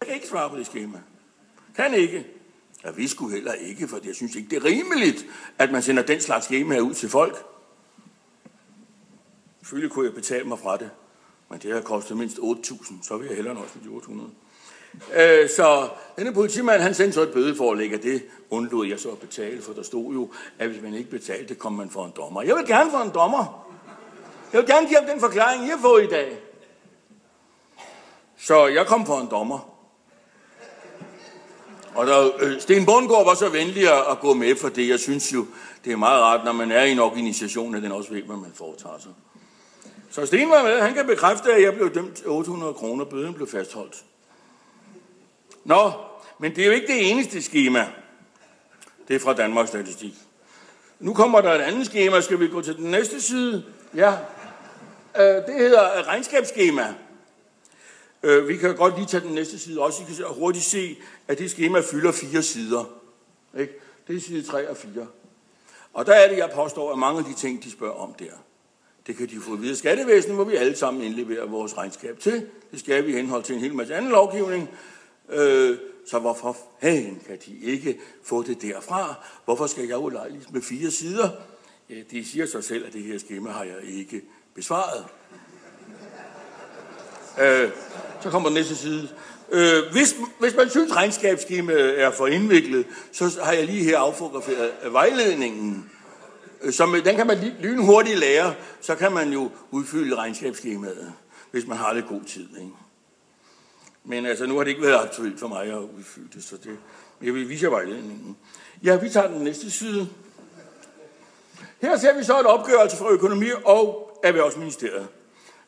Jeg kan ikke svare på det skema. Kan ikke. Jeg vil sgu heller ikke, for jeg synes ikke, det er rimeligt, at man sender den slags skema ud til folk. Selvfølgelig kunne jeg betale mig fra det, men det har kostet mindst 8.000, så vil jeg hellere nøjes med de 800. Så denne politimand, han sendte så et bødeforelæg, og det undlod jeg så at betale, for der stod jo, at hvis man ikke betalte, kom man for en dommer. Jeg vil gerne for en dommer. Jeg vil gerne give ham den forklaring, I har fået i dag. Så jeg kom for en dommer. Og Sten Bundgaard var så venlig at gå med for det. Jeg synes jo, det er meget rart, når man er i en organisation, at den også ved, hvad man foretager sig. Så Sten var med. Han kan bekræfte, at jeg blev dømt til 800 kroner. Bøden blev fastholdt. Nå, men det er jo ikke det eneste skema. Det er fra Danmarks Statistik. Nu kommer der et andet skema. Skal vi gå til den næste side? Ja. Det hedder regnskabsskema. Vi kan godt lige tage den næste side også. I kan hurtigt se, at det skema fylder 4 sider. Ikke? Det er side 3 og 4. Og der er det, jeg påstår, at mange af de ting, de spørger om der, det kan de få videre skattevæsenet, hvor vi alle sammen indleverer vores regnskab til. Det skal vi i henhold til en hel masse anden lovgivning. Så hvorfor kan de ikke få det derfra? Hvorfor skal jeg ulejligt med 4 sider? Ja, de siger sig selv, at det her skema har jeg ikke besvaret. Så kommer den næste side. Hvis man synes, regnskabsskemaet er for indviklet, så har jeg lige her affotograferet vejledningen. Den kan man lynhurtigt lære, så kan man jo udfylde regnskabsskemaet, hvis man har lidt god tid. Ikke? Men altså, nu har det ikke været aktuelt for mig at udfylde det, så jeg vil vise jer vejledningen. Ja, vi tager den næste side. Her ser vi så et opgørelse fra Økonomi- og Erhvervsministeriet.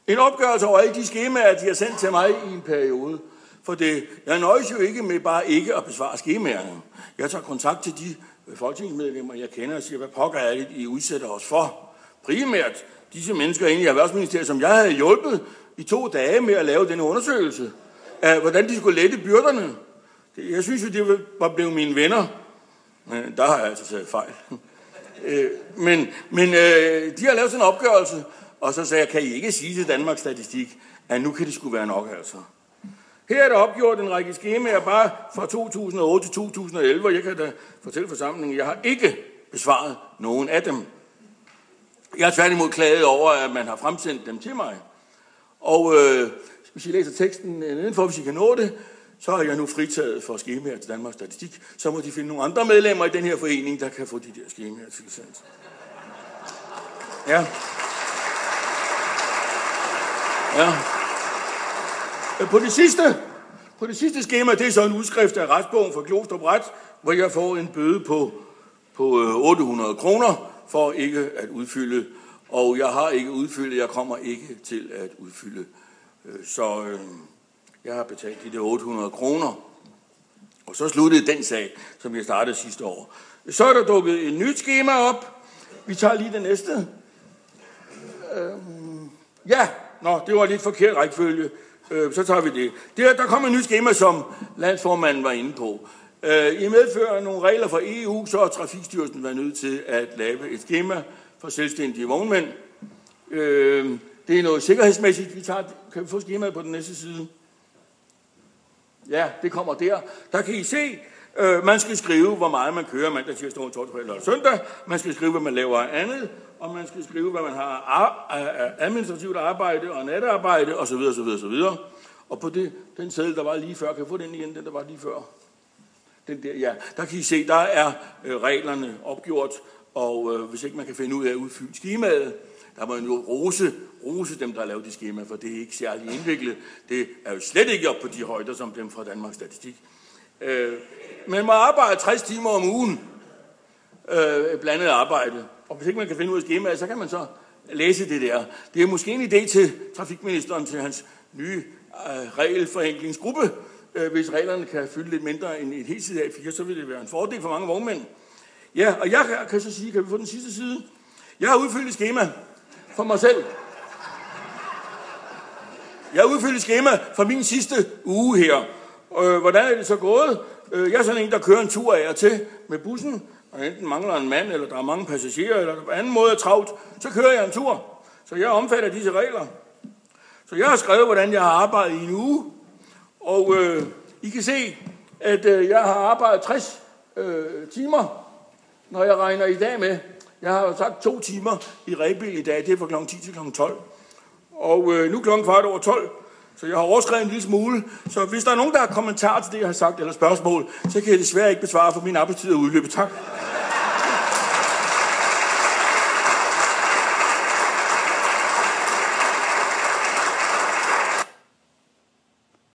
En opgørelse over alle de skemaer, de har sendt til mig i en periode. For jeg nøjes jo ikke med bare ikke at besvare skemaerne. Jeg tager kontakt til de folketingsmedlemmer, jeg kender, og siger, hvad pokker er det, I udsætter os for? Primært disse mennesker inde i Erhvervsministeriet, som jeg havde hjulpet i 2 dage med at lave denne undersøgelse af, hvordan de skulle lette byrderne. Jeg synes jo, det var blevet mine venner. Men der har jeg altså taget fejl. Men de har lavet sådan en opgørelse, og så sagde jeg, kan I ikke sige til Danmarks Statistik, at nu kan det sgu være nok altså. Her er der opgjort en række skemaer bare fra 2008 til 2011, og jeg kan da fortælle forsamlingen, at jeg har ikke besvaret nogen af dem. Jeg har tværtimod klaget over, at man har fremsendt dem til mig. Og hvis I læser teksten nedenfor, hvis I kan nå det, så er jeg nu fritaget for skemaer til Danmarks Statistik. Så må de finde nogle andre medlemmer i den her forening, der kan få de der skemaer tilsendt. Ja. Ja. På det sidste skema, det er så en udskrift af retsbogen for Glostrup Ret, hvor jeg får en bøde på 800 kroner for ikke at udfylde. Og jeg har ikke udfyldet, jeg kommer ikke til at udfylde. Så jeg har betalt de der 800 kroner. Og så sluttede den sag, som jeg startede sidste år. Så er der dukket et nyt skema op. Vi tager lige det næste. Det var lidt forkert rækkefølge. Så tager vi det. Der kommer et nyt skema, som landsformanden var inde på. I medfører nogle regler fra EU, så har Trafikstyrelsen været nødt til at lave et skema for selvstændige vognmænd. Det er noget sikkerhedsmæssigt. Kan vi få skemaet på den næste side? Ja, det kommer der. Der kan I se, man skal skrive, hvor meget man kører mandag, tirsdag, onsdag, torsdag, fredag og søndag. Man skal skrive, hvad man laver af andet. Og man skal skrive, hvad man har af administrativt arbejde og natarbejde osv. osv. Og på den seddel, der var lige før, kan jeg få den igen, den der var lige før? Den der, ja. Der kan I se, der er reglerne opgjort, og hvis ikke man kan finde ud af at udfylde skemaet, der må man jo rose dem, der har lavet det skema, for det er ikke særlig indviklet. Det er jo slet ikke op på de højder, som dem fra Danmarks Statistik. Man må arbejde 60 timer om ugen, blandet arbejde. Og hvis ikke man kan finde ud af skemaet, så kan man så læse det der. Det er måske en idé til trafikministeren, til hans nye regelforenklingsgruppe. Hvis reglerne kan fylde lidt mindre end et helt side af 4, så vil det være en fordel for mange vognmænd. Ja, og jeg kan så sige, kan vi få den sidste side? Jeg har udfyldt et skema for mig selv. Jeg har udfyldt et skema for min sidste uge her. Hvordan er det så gået? Jeg er sådan en, der kører en tur af og til med bussen, og enten mangler en mand, eller der er mange passagerer, eller på anden måde er travlt, så kører jeg en tur. Så jeg omfatter disse regler. Så jeg har skrevet, hvordan jeg har arbejdet i en uge, og I kan se, at jeg har arbejdet 60 timer, når jeg regner i dag med. Jeg har sagt 2 timer i Rebild i dag, det er fra kl. 10 til kl. 12. Og nu klokken 12:15, så jeg har overskrevet en lille smule. Så hvis der er nogen, der har kommentarer til det, jeg har sagt, eller spørgsmål, så kan jeg desværre ikke besvare, for min arbejdstid er udløbet. Tak.